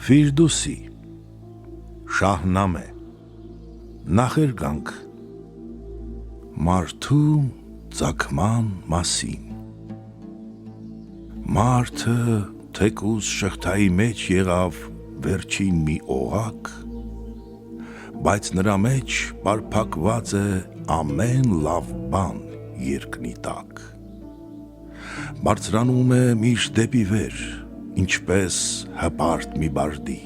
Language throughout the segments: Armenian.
Ֆիրդուսի Շահնամե Նախերգանք Մարդու ծագման մասին Մարդը թեկուզ շղթայի մեջ եղավ վերջին մի օղակ, բայց նրա մեջ պարփակված է ամեն լավ բան երկնի տակ։ Բարձրանում է միշտ դեպի վեր, ինչպես հպարտ մի բարդի,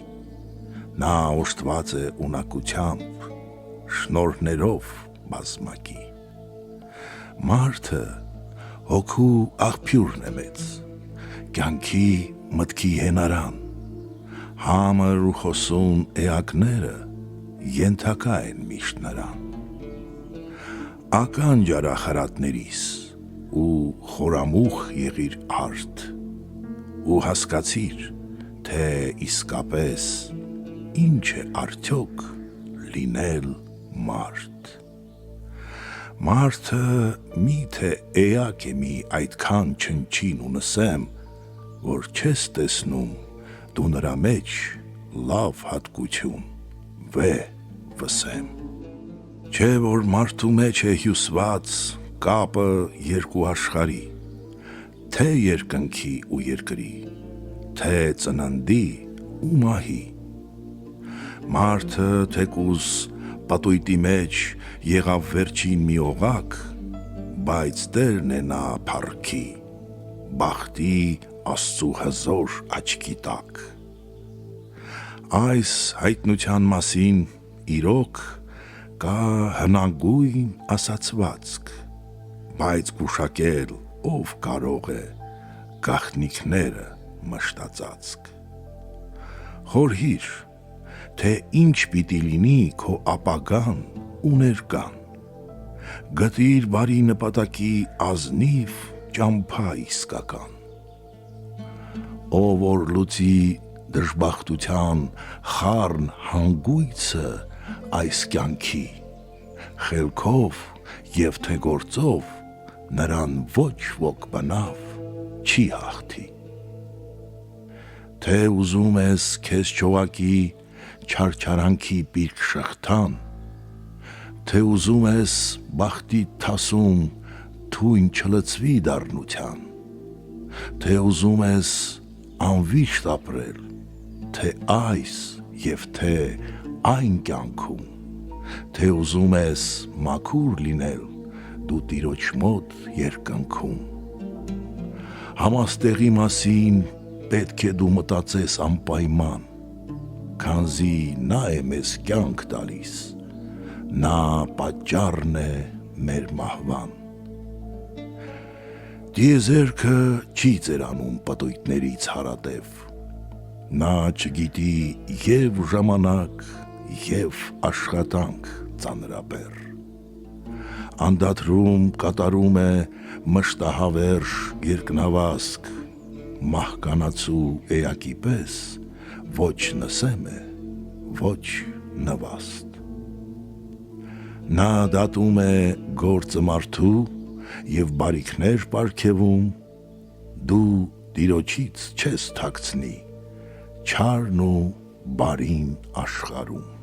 նա օժտված է ունակությամբ, շնորհներով բազմակի։ Մարդը հոգու աղբյուրն է մեծ, կյանքի մտքի հենարան, համր ու խոսուն էակները ենթակա են միշտ նրան։ Ականջ արա խրատներիս ու խորամուխ եղիր արդ, ու հասկացիր, թե իսկապես ինչ է արդյոք լինել մարդ։ Մարդը միթե էակ է մի այդքան չնչին ու նսեմ, որ չես տեսնում դու նրա մեջ լավ հատկություն վսեմ։ Չէ որ մարդու մեջ է հյուսված կապը երկու աշխարհի, թե երկնքի ու երկրի, թե ծննդի ու մահի։ Մարդը թեկուզ պատույտի մեջ եղավ վերջին մի օղակ, բայց Տերն է նա փառքի, բախտի Աստծու հզոր աչքի տակ։ Այս հայտնության մասին իրոք կա հնագույն ասացվածք, բայց գուշակել ով կարող է գաղտնիքները մշտածածկ։ Խորհիր, թե ինչ պիտի լինի քո ապագան ու ներկան, գտիր բարի նպատակի ազնիվ ճամփա իսկական։ Ով որ լուծի դժբախտության խառն հանգույցը այս կյանքի, խելքով և թե գործով նրան ոչ ոք բնավ չի հաղթի։ Թե ուզում ես քեզ չողակի չարչարանքի պիրկ շղթան, թե ուզում ես բախտի թասում թույն չլցվի դառնության, թե ուզում ես անվիշտ ապրել, թե այս և թե այն կյանքում, թե ուզում ես մաքուր լինել դու Տիրոջ մոտ երկնքում։ Համաստեղի մասին պետք է դու մտածես անպայման, քանզի նա է մեզ կյանք տալիս, նա պատճառն է մեր մահվան։ Տիեզերքը չի ծերանում պտույտներից հարատև, նա չգիտի և ժամանակ, և աշխատանք ծանրաբեռ։ Անդադրում կատարում է մշտահավերժ երկնավազք, մահկանացու էակի պես ոչ նսեմ է, ոչ նվաստ։ Նա դատում է գործը մարդու և բարիքներ պարգևում, դու Տիրոջից չես թաքցնի չարն ու բարին աշխարհում։